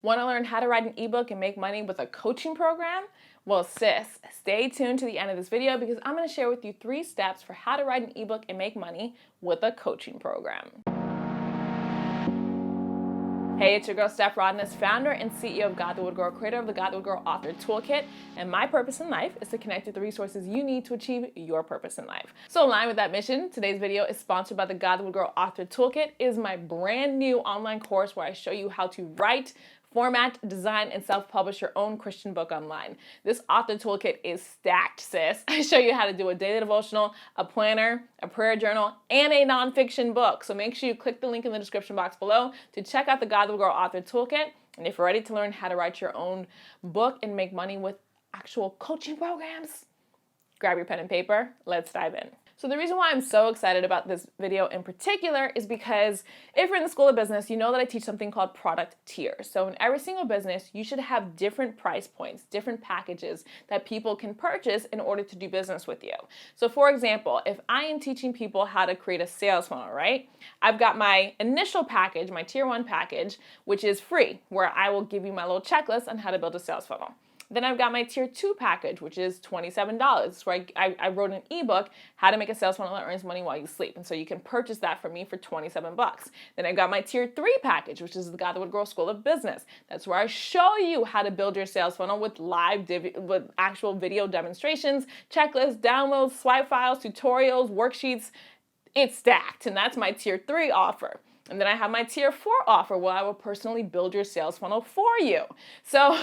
Want to learn how to write an ebook and make money with a coaching program? Well, sis, stay tuned to the end of this video because I'm going to share with you 3 steps for how to write an ebook and make money with a coaching program. Hey, it's your girl, Steph Rodness, founder and CEO of Godlywood Girl, creator of the Godlywood Girl Author Toolkit, and my purpose in life is to connect with the resources you need to achieve your purpose in life. So in line with that mission, today's video is sponsored by the Godlywood Girl Author Toolkit. It is my brand new online course where I show you how to write, format, design, and self-publish your own Christian book online. This author toolkit is stacked, sis. I show you how to do a daily devotional, a planner, a prayer journal, and a nonfiction book. So make sure you click the link in the description box below to check out the Godlywood Girl Author Toolkit. And if you're ready to learn how to write your own book and make money with actual coaching programs, grab your pen and paper. Let's dive in. So the reason why I'm so excited about this video in particular is because if you're in the School of Business, you know that I teach something called product tiers. So in every single business, you should have different price points, different packages that people can purchase in order to do business with you. So for example, if I am teaching people how to create a sales funnel, right? I've got my initial package, my tier 1 package, which is free, where I will give you my little checklist on how to build a sales funnel. Then I've got my tier 2 package, which is $27, where I wrote an ebook, how to make a sales funnel that earns money while you sleep. And so you can purchase that from me for $27. Then I've got my tier 3 package, which is the Godlywood Girl School of Business. That's where I show you how to build your sales funnel with with actual video demonstrations, checklists, downloads, swipe files, tutorials, worksheets. It's stacked, and that's my tier 3 offer. And then I have my tier 4 offer where I will personally build your sales funnel for you. So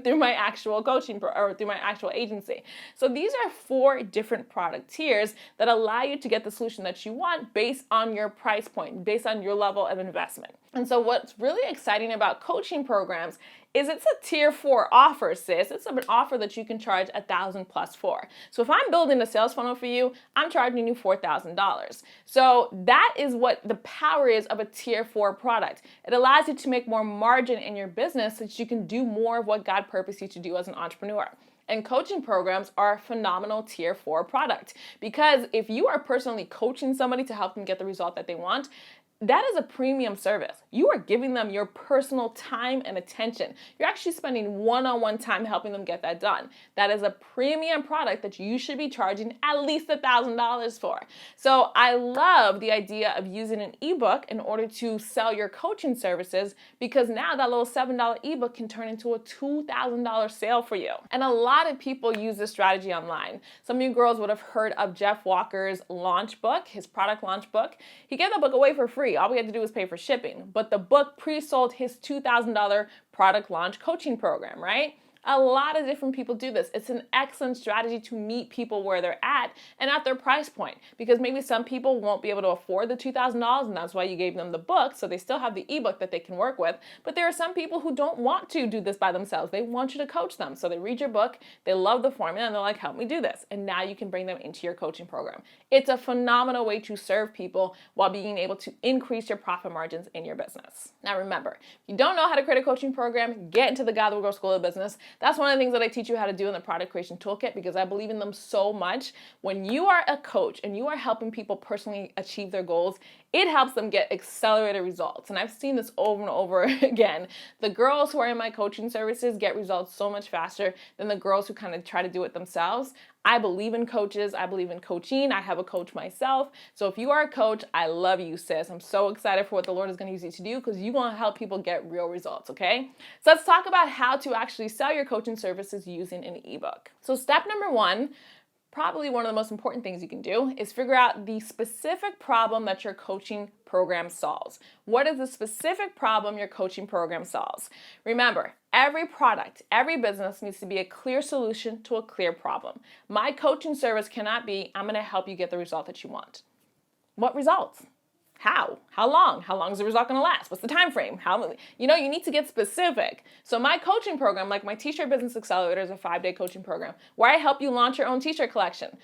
through my actual coaching or through my actual agency. So these are 4 different product tiers that allow you to get the solution that you want based on your price point, based on your level of investment. And so what's really exciting about coaching programs is it's a tier 4 offer, sis. It's an offer that you can charge $1,000 plus for. So if I'm building a sales funnel for you, I'm charging you $4,000. So that is what the power is of a tier 4 product. It allows you to make more margin in your business so that you can do more of what God purposed you to do as an entrepreneur. And coaching programs are a phenomenal tier 4 product because if you are personally coaching somebody to help them get the result that they want, that is a premium service. You are giving them your personal time and attention. You're actually spending one-on-one time helping them get that done. That is a premium product that you should be charging at least $1,000 for. So I love the idea of using an ebook in order to sell your coaching services because now that little $7 ebook can turn into a $2,000 sale for you. And a lot of people use this strategy online. Some of you girls would have heard of Jeff Walker's launch book, his product launch book. He gave that book away for free. All we had to do was pay for shipping. But the book pre-sold his $2,000 product launch coaching program, right? A lot of different people do this. It's an excellent strategy to meet people where they're at and at their price point because maybe some people won't be able to afford the $2,000 and that's why you gave them the book so they still have the ebook that they can work with. But there are some people who don't want to do this by themselves. They want you to coach them. So they read your book, they love the formula, and they're like, help me do this. And now you can bring them into your coaching program. It's a phenomenal way to serve people while being able to increase your profit margins in your business. Now remember, if you don't know how to create a coaching program, get into the Godlywood Girl School of Business. That's one of the things that I teach you how to do in the product creation toolkit because I believe in them so much. When you are a coach and you are helping people personally achieve their goals, it helps them get accelerated results. And I've seen this over and over again. The girls who are in my coaching services get results so much faster than the girls who kind of try to do it themselves. I believe in coaches. I believe in coaching. I have a coach myself. So if you are a coach, I love you, sis. I'm so excited for what the Lord is going to use you to do because you want to help people get real results, okay? So let's talk about how to actually sell your coaching services using an ebook. So step number 1, probably one of the most important things you can do is figure out the specific problem that your coaching program solves. What is the specific problem your coaching program solves? Remember, every product, every business needs to be a clear solution to a clear problem. My coaching service cannot be, I'm going to help you get the result that you want. What results? How? How long? How long is the result going to last? What's the time frame? You need to get specific. So my coaching program, like my T-shirt Business Accelerator, is a 5-day coaching program where I help you launch your own T-shirt collection.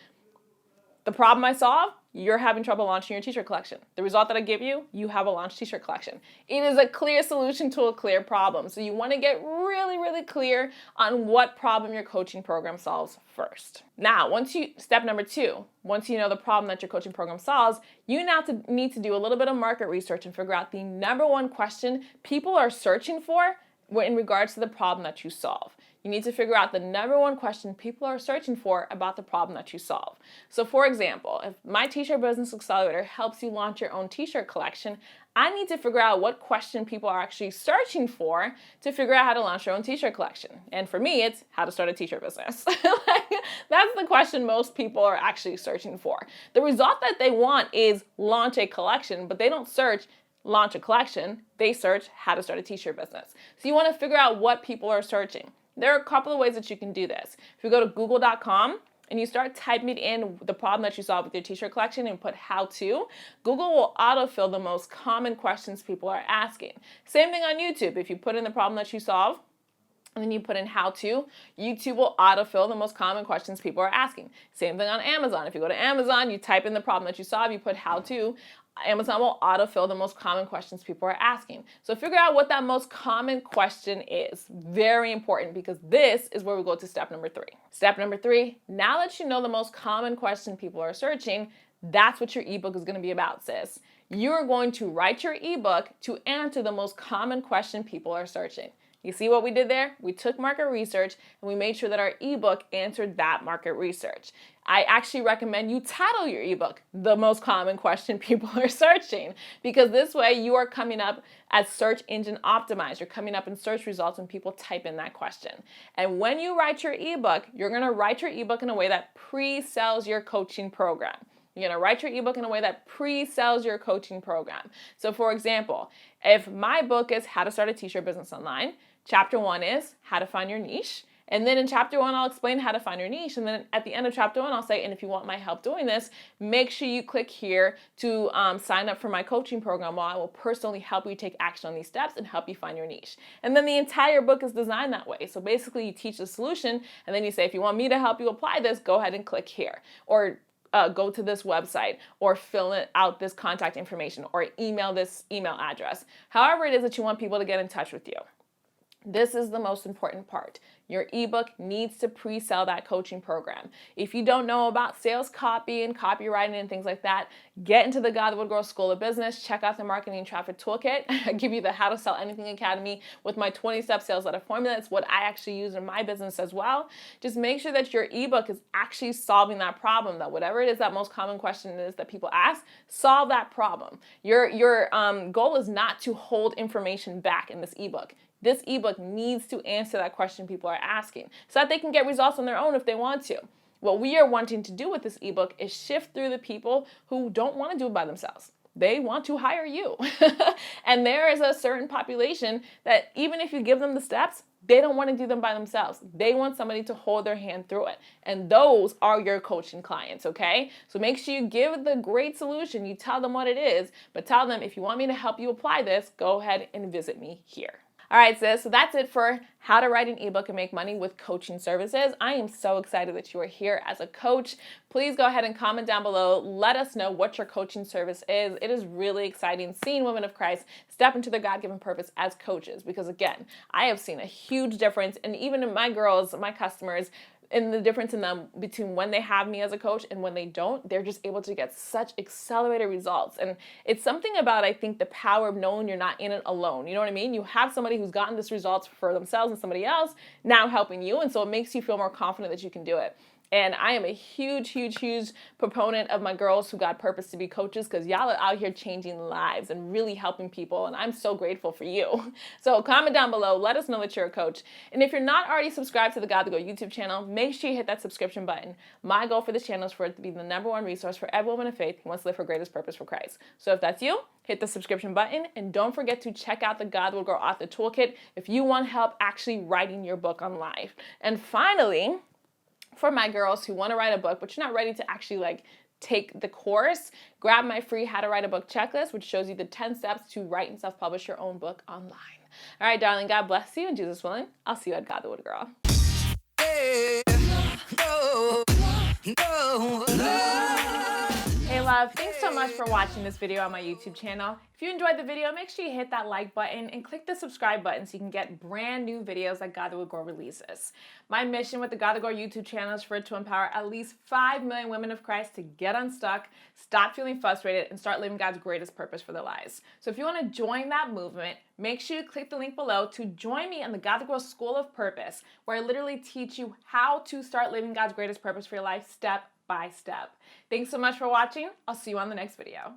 The problem I solve, you're having trouble launching your T-shirt collection. The result that I give you, you have a launched T-shirt collection. It is a clear solution to a clear problem. So you want to get really, really clear on what problem your coaching program solves first. Now, step number 2, once you know the problem that your coaching program solves, you now need to do a little bit of market research and figure out the number 1 question people are searching for in regards to the problem that you solve. You need to figure out the number one question people are searching for about the problem that you solve. So for example, if my T-shirt business accelerator helps you launch your own T-shirt collection, I need to figure out what question people are actually searching for to figure out how to launch your own T-shirt collection. And for me, it's how to start a T-shirt business. That's the question most people are actually searching for. The result that they want is launch a collection, but they don't search launch a collection, they search how to start a T-shirt business. So you want to figure out what people are searching. There are a couple of ways that you can do this. If you go to google.com and you start typing in the problem that you solve with your T-shirt collection and put how to, Google will autofill the most common questions people are asking. Same thing on YouTube. If you put in the problem that you solve, and then you put in how to, YouTube will autofill the most common questions people are asking. Same thing on Amazon. If you go to Amazon, you type in the problem that you solve, you put how to, Amazon will autofill the most common questions people are asking. So figure out what that most common question is. Very important, because this is where we go to step number 3. Step number 3, now that you know the most common question people are searching, that's what your ebook is going to be about, sis. You're going to write your ebook to answer the most common question people are searching. You see what we did there? We took market research and we made sure that our ebook answered that market research. I actually recommend you title your ebook the most common question people are searching, because this way you are coming up as search engine optimized. You're coming up in search results when people type in that question. And when you write your ebook, you're going to write your ebook in a way that pre-sells your coaching program. You're going to write your ebook in a way that pre-sells your coaching program. So for example, if my book is How to Start a T-shirt Business Online, Chapter 1 is how to find your niche. And then in Chapter 1, I'll explain how to find your niche. And then at the end of Chapter 1, I'll say, and if you want my help doing this, make sure you click here to sign up for my coaching program, where I will personally help you take action on these steps and help you find your niche. And then the entire book is designed that way. So basically you teach the solution, and then you say, if you want me to help you apply this, go ahead and click here. Or go to this website, or fill out this contact information, or email this email address. However it is that you want people to get in touch with you. This is the most important part. Your ebook needs to pre-sell that coaching program. If you don't know about sales copy and copywriting and things like that, get into the Godlywood Girl School of Business. Check out the Marketing and Traffic Toolkit. I give you the How to Sell Anything Academy with my 20-step sales letter formula. It's what I actually use in my business as well. Just make sure that your ebook is actually solving that problem, that whatever it is that most common question is that people ask, solve that problem. Your goal is not to hold information back in this ebook. This ebook needs to answer that question people are asking so that they can get results on their own if they want to. What we are wanting to do with this ebook is shift through the people who don't want to do it by themselves. They want to hire you. And there is a certain population that even if you give them the steps, they don't want to do them by themselves. They want somebody to hold their hand through it. And those are your coaching clients, okay? So make sure you give the great solution. You tell them what it is, but tell them, if you want me to help you apply this, go ahead and visit me here. All right, sis, so that's it for how to write an ebook and make money with coaching services. I am so excited that you are here as a coach. Please go ahead and comment down below. Let us know what your coaching service is. It is really exciting seeing women of Christ step into their God-given purpose as coaches, because again, I have seen a huge difference, and even in my girls, my customers, and the difference in them between when they have me as a coach and when they don't, they're just able to get such accelerated results. And it's something about, I think, the power of knowing you're not in it alone. You know what I mean? You have somebody who's gotten this results for themselves and somebody else now helping you. And so it makes you feel more confident that you can do it. And I am a huge, huge, huge proponent of my girls who got purpose to be coaches, because y'all are out here changing lives and really helping people. And I'm so grateful for you. So comment down below. Let us know that you're a coach. And if you're not already subscribed to the Godlywood YouTube channel, make sure you hit that subscription button. My goal for this channel is for it to be the #1 resource for every woman of faith who wants to live her greatest purpose for Christ. So if that's you, hit the subscription button. And don't forget to check out the Godlywood Girl Author Toolkit if you want help actually writing your book on live. And finally, for my girls who want to write a book, but you're not ready to actually take the course, grab my free How to Write a Book checklist, which shows you the 10 steps to write and self-publish your own book online. All right, darling, God bless you, and Jesus willing, I'll see you at Godlywood Girl. Hey, love. love. Thanks so much for watching this video on my YouTube channel. If you enjoyed the video, make sure you hit that like button and click the subscribe button so you can get brand new videos like Godlywood Girl releases. My mission with the Godlywood Girl YouTube channel is for it to empower at least 5 million women of Christ to get unstuck, stop feeling frustrated, and start living God's greatest purpose for their lives. So if you want to join that movement, make sure you click the link below to join me in the Godlywood Girl School of Purpose, where I literally teach you how to start living God's greatest purpose for your life step by step. Thanks so much for watching. I'll see you on the next video.